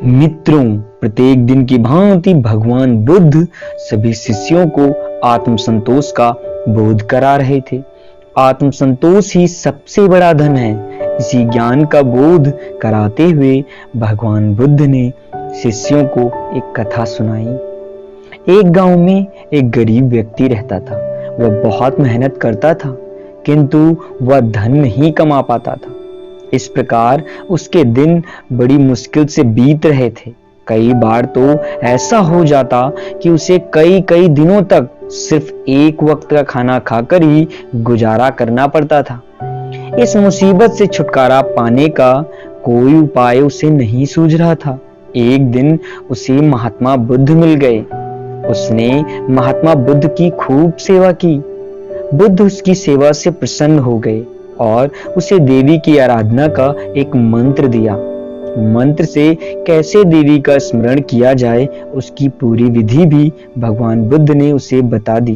मित्रों, प्रत्येक दिन की भांति भगवान बुद्ध सभी शिष्यों को आत्मसंतोष का बोध करा रहे थे। आत्मसंतोष ही सबसे बड़ा धन है। इसी ज्ञान का बोध कराते हुए भगवान बुद्ध ने शिष्यों को एक कथा सुनाई। एक गांव में एक गरीब व्यक्ति रहता था। वह बहुत मेहनत करता था, किंतु वह धन नहीं कमा पाता था। इस प्रकार उसके दिन बड़ी मुश्किल से बीत रहे थे। कई बार तो ऐसा हो जाता कि उसे कई कई दिनों तक सिर्फ एक वक्त का खाना खाकर ही गुजारा करना पड़ता था। इस मुसीबत से छुटकारा पाने का कोई उपाय उसे नहीं सूझ रहा था। एक दिन उसे महात्मा बुद्ध मिल गए। उसने महात्मा बुद्ध की खूब सेवा की। बुद्ध उसकी सेवा से प्रसन्न हो गए और उसे देवी की आराधना का एक मंत्र दिया। मंत्र से कैसे देवी का स्मरण किया जाए, उसकी पूरी विधि भी भगवान बुद्ध ने उसे बता दी।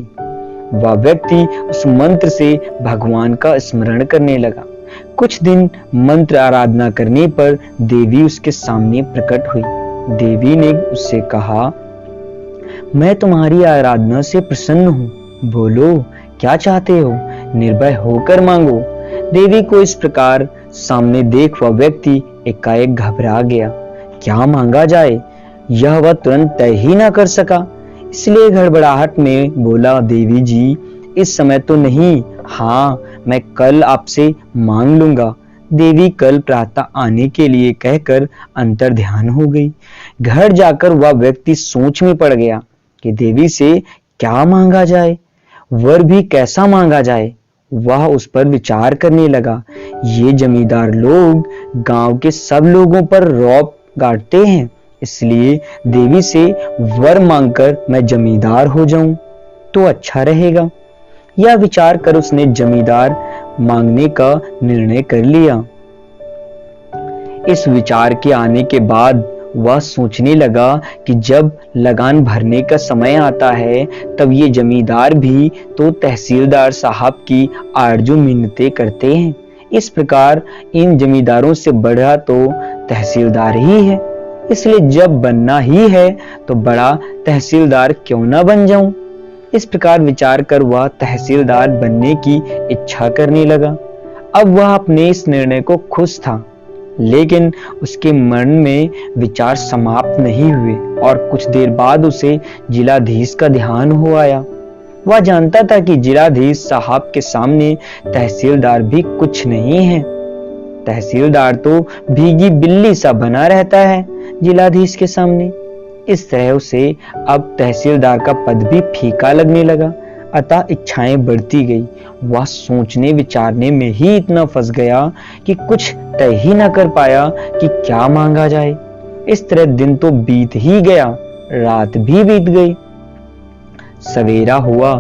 वह व्यक्ति उस मंत्र से भगवान का स्मरण करने लगा। कुछ दिन मंत्र आराधना करने पर देवी उसके सामने प्रकट हुई। देवी ने उससे कहा, मैं तुम्हारी आराधना से प्रसन्न हूँ। बोलो, क्या चाहते हो? निर्भय होकर मांगो। देवी को इस प्रकार सामने देख वह व्यक्ति एकाएक घबरा गया। क्या मांगा जाए, यह वह तुरंत तय ही ना कर सका। इसलिए घबराहट में बोला, देवी जी, इस समय तो नहीं, हाँ, मैं कल आपसे मांग लूंगा। देवी कल प्रातः आने के लिए कहकर अंतर ध्यान हो गई। घर जाकर वह व्यक्ति सोच में पड़ गया कि देवी से क्या मांगा जाए, वर भी कैसा मांगा जाए। वह उस पर विचार करने लगा। ये जमींदार लोग गांव के सब लोगों पर रौब गाड़ते हैं, इसलिए देवी से वर मांगकर मैं जमींदार हो जाऊं तो अच्छा रहेगा। यह विचार कर उसने जमींदार मांगने का निर्णय कर लिया। इस विचार के आने के बाद वह सोचने लगा कि जब लगान भरने का समय आता है, तब ये जमींदार भी तो तहसीलदार साहब की आरजू मिन्नतें करते हैं। इस प्रकार इन जमींदारों से बड़ा तो तहसीलदार ही है, इसलिए जब बनना ही है तो बड़ा तहसीलदार क्यों ना बन जाऊं। इस प्रकार विचार कर वह तहसीलदार बनने की इच्छा करने लगा। अब वह अपने इस निर्णय को खुश था, लेकिन उसके मन में विचार समाप्त नहीं हुए और कुछ देर बाद उसे जिलाधीश का ध्यान हो आया। वह जानता था कि जिलाधीश साहब के सामने तहसीलदार भी कुछ नहीं है। तहसीलदार तो भीगी बिल्ली सा बना रहता है जिलाधीश के सामने। इस तरह उसे अब तहसीलदार का पद भी फीका लगने लगा। अतः इच्छाएं बढ़ती गई। वह सोचने विचारने में ही इतना फंस गया कि कुछ तय ही न कर पाया कि क्या मांगा जाए। इस तरह दिन तो बीत ही गया, रात भी बीत गई। सवेरा हुआ,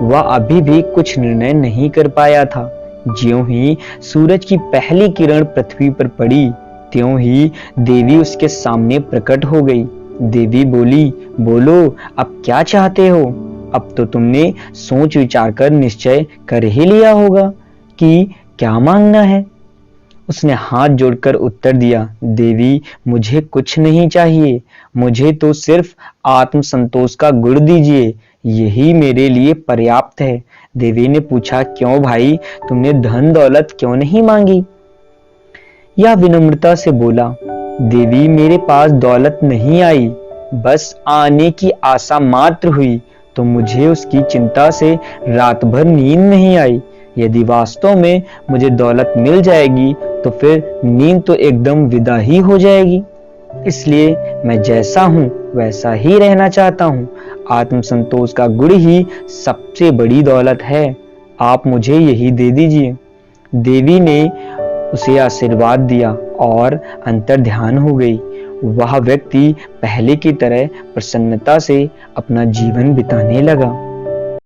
वह अभी भी कुछ निर्णय नहीं कर पाया था। ज्यों ही सूरज की पहली किरण पृथ्वी पर पड़ी, त्यों ही देवी उसके सामने प्रकट हो गई। देवी बोली, बोलो, अब क्या चाहते हो? अब तो तुमने सोच विचार कर निश्चय कर ही लिया होगा कि क्या मांगना है। उसने हाथ जोड़कर उत्तर दिया, देवी, मुझे कुछ नहीं चाहिए। मुझे तो सिर्फ आत्मसंतोष का गुण दीजिए, यही मेरे लिए पर्याप्त है। देवी ने पूछा, क्यों भाई, तुमने धन दौलत क्यों नहीं मांगी? यह विनम्रता से बोला, देवी, मेरे पास दौलत नहीं आई, बस आने की आशा मात्र हुई, तो मुझे उसकी चिंता से रात भर नींद नहीं आई। यदि वास्तव में मुझे दौलत मिल जाएगी तो फिर नींद तो एकदम विदा ही हो जाएगी। इसलिए मैं जैसा हूं वैसा ही रहना चाहता हूं। आत्मसंतोष का गुण ही सबसे बड़ी दौलत है। आप मुझे यही दे दीजिए। देवी ने उसे आशीर्वाद दिया और अंतर ध्यान हो गई। वह व्यक्ति पहले की तरह प्रसन्नता से अपना जीवन बिताने लगा।